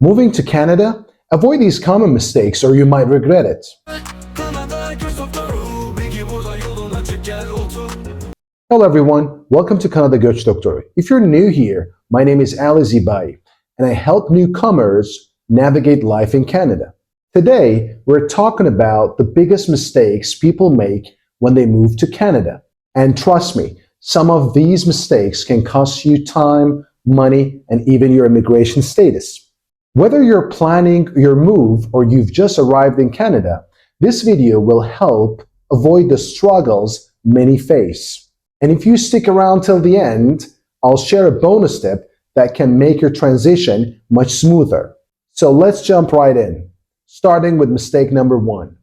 Moving to Canada? Avoid these common mistakes or you might regret it. Hello everyone, welcome to Canada Göç Doktoru. If you're new here, my name is Ali Zibai, and I help newcomers navigate life in Canada. Today, we're talking about the biggest mistakes people make when they move to Canada. And trust me, some of these mistakes can cost you time, money, and even your immigration status. Whether you're planning your move or you've just arrived in Canada, this video will help avoid the struggles many face. And if you stick around till the end, I'll share a bonus tip that can make your transition much smoother. So let's jump right in, starting with mistake number 1.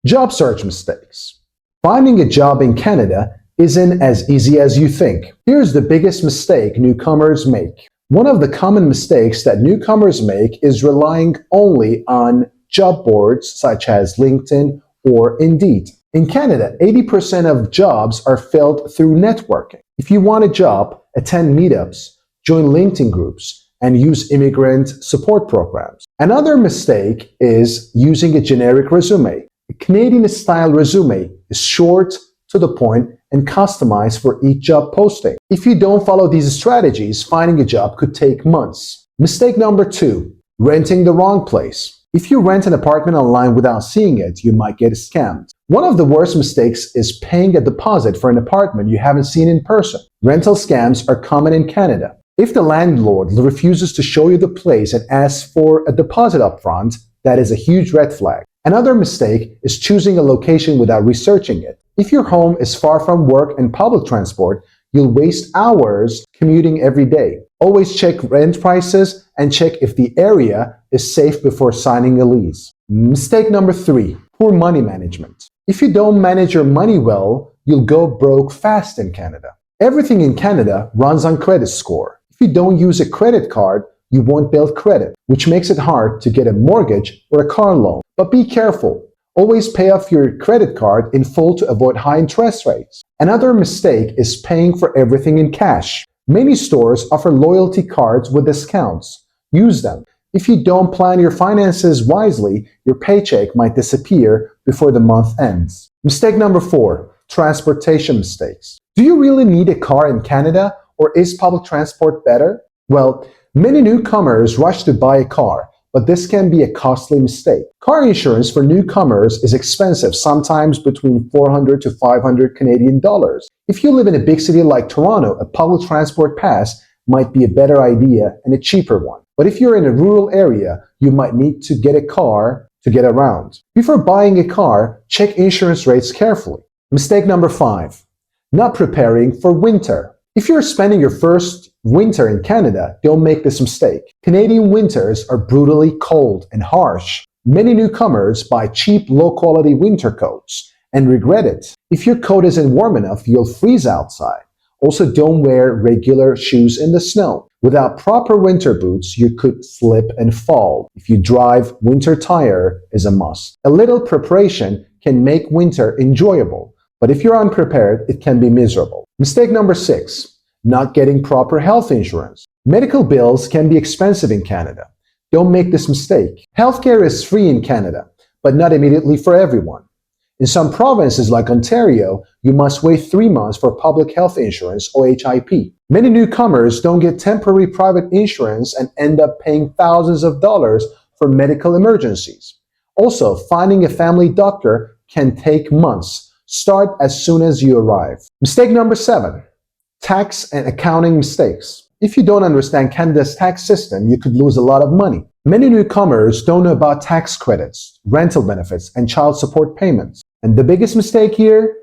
Job search mistakes. Finding a job in Canada isn't as easy as you think. Here's the biggest mistake newcomers make. One of the common mistakes that newcomers make is relying only on job boards such as LinkedIn or Indeed. In Canada, 80% of jobs are filled through networking. If you want a job, attend meetups, join LinkedIn groups, and use immigrant support programs. Another mistake is using a generic resume. A Canadian-style resume is short, to the point, and customized for each job posting. If you don't follow these strategies, finding a job could take months. Mistake number 2, renting the wrong place. If you rent an apartment online without seeing it, you might get scammed. One of the worst mistakes is paying a deposit for an apartment you haven't seen in person. Rental scams are common in Canada. If the landlord refuses to show you the place and asks for a deposit upfront, that is a huge red flag. Another mistake is choosing a location without researching it. If your home is far from work and public transport, you'll waste hours commuting every day. Always check rent prices and check if the area is safe before signing a lease. Mistake number 3, poor money management. If you don't manage your money well, you'll go broke fast in Canada. Everything in Canada runs on credit score. If you don't use a credit card, you won't build credit, which makes it hard to get a mortgage or a car loan. But be careful. Always pay off your credit card in full to avoid high interest rates. Another mistake is paying for everything in cash. Many stores offer loyalty cards with discounts. Use them. If you don't plan your finances wisely, your paycheck might disappear before the month ends. Mistake number 4, transportation mistakes. Do you really need a car in Canada, or is public transport better? Well, many newcomers rush to buy a car, but this can be a costly mistake. Car insurance for newcomers is expensive, sometimes between 400 to 500 Canadian dollars. If you live in a big city like Toronto, a public transport pass might be a better idea and a cheaper one. But if you're in a rural area, you might need to get a car to get around. Before buying a car, check insurance rates carefully. Mistake number 5, not preparing for winter. If you're spending your first winter in Canada, don't make this mistake. Canadian winters are brutally cold and harsh. Many newcomers buy cheap, low-quality winter coats and regret it. If your coat isn't warm enough, you'll freeze outside. Also, don't wear regular shoes in the snow. Without proper winter boots, you could slip and fall. If you drive, winter tire is a must. A little preparation can make winter enjoyable, but if you're unprepared, it can be miserable. Mistake number 6, not getting proper health insurance. Medical bills can be expensive in Canada. Don't make this mistake. Healthcare is free in Canada, but not immediately for everyone. In some provinces like Ontario, you must wait 3 months for public health insurance, OHIP. Many newcomers don't get temporary private insurance and end up paying thousands of dollars for medical emergencies. Also, finding a family doctor can take months. Start as soon as you arrive. Mistake number 7, tax and accounting mistakes. If you don't understand Canada's tax system, you could lose a lot of money. Many newcomers don't know about tax credits, rental benefits, and child support payments. And the biggest mistake here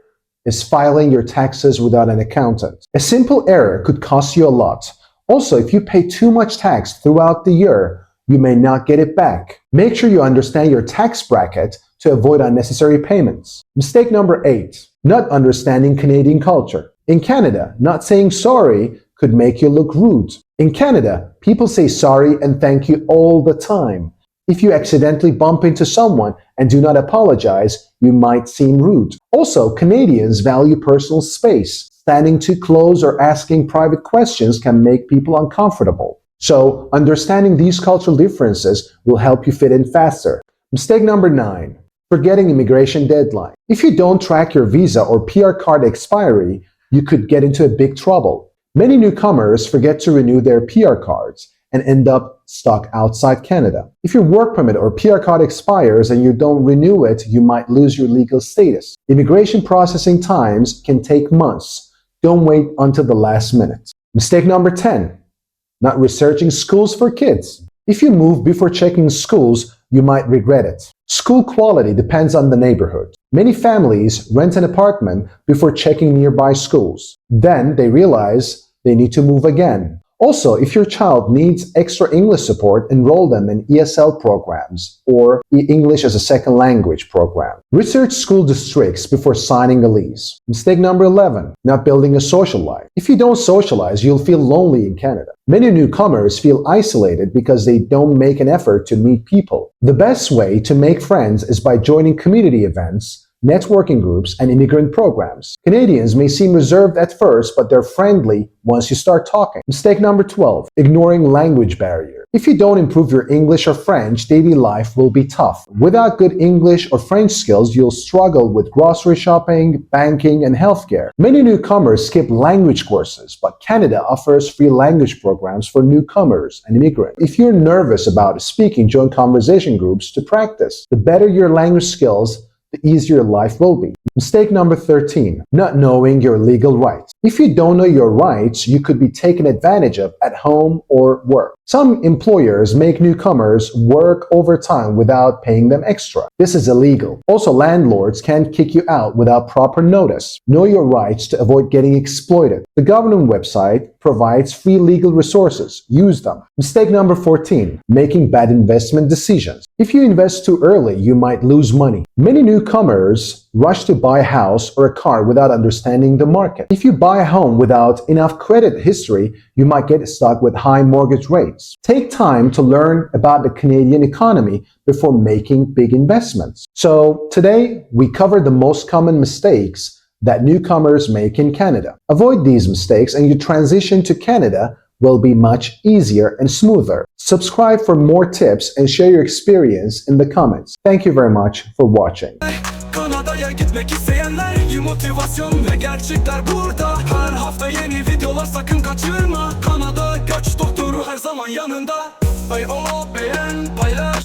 is filing your taxes without an accountant. A simple error could cost you a lot. Also, if you pay too much tax throughout the year, you may not get it back. Make sure you understand your tax bracket to avoid unnecessary payments. Mistake number 8, not understanding Canadian culture. In Canada, not saying sorry could make you look rude. In Canada, people say sorry and thank you all the time. If you accidentally bump into someone and do not apologize, you might seem rude. Also, Canadians value personal space. Standing too close or asking private questions can make people uncomfortable. So, understanding these cultural differences will help you fit in faster. Mistake number 9. Forgetting immigration deadline. If you don't track your visa or PR card expiry, you could get into a big trouble. Many newcomers forget to renew their PR cards and end up stuck outside Canada. If your work permit or PR card expires and you don't renew it, you might lose your legal status. Immigration processing times can take months. Don't wait until the last minute. Mistake number 10. Not researching schools for kids. If you move before checking schools, you might regret it. School quality depends on the neighborhood. Many families rent an apartment before checking nearby schools. Then they realize they need to move again. Also, if your child needs extra English support, enroll them in ESL programs or English as a second language program. Research school districts before signing a lease. Mistake number 11, not building a social life. If you don't socialize, you'll feel lonely in Canada. Many newcomers feel isolated because they don't make an effort to meet people. The best way to make friends is by joining community events, networking groups, and immigrant programs. Canadians may seem reserved at first, but they're friendly once you start talking. Mistake number 12, ignoring language barrier. If you don't improve your English or French, daily life will be tough. Without good English or French skills, you'll struggle with grocery shopping, banking, and healthcare. Many newcomers skip language courses, but Canada offers free language programs for newcomers and immigrants. If you're nervous about speaking, join conversation groups to practice. The better your language skills, the easier life will be. Mistake number 13, not knowing your legal rights. If you don't know your rights, you could be taken advantage of at home or work. Some employers make newcomers work overtime without paying them extra. This is illegal. Also, landlords can't kick you out without proper notice. Know your rights to avoid getting exploited. The government website provides free legal resources. Use them. Mistake number 14, making bad investment decisions. If you invest too early, you might lose money. Many newcomers rush to buy a house or a car without understanding the market. If you buy a home without enough credit history, you might get stuck with high mortgage rates. Take time to learn about the Canadian economy before making big investments. So today, we covered the most common mistakes that newcomers make in Canada. Avoid these mistakes and your transition to Canada will be much easier and smoother. Subscribe for more tips and share your experience in the comments. Thank you very much for watching. Kanada'ya gitmek isteyenler, motivasyon ve gerçekler burada. Her hafta yeni videolar, sakın kaçırma. Kanada Göç Doktoru her zaman yanında. Beğen, paylaş.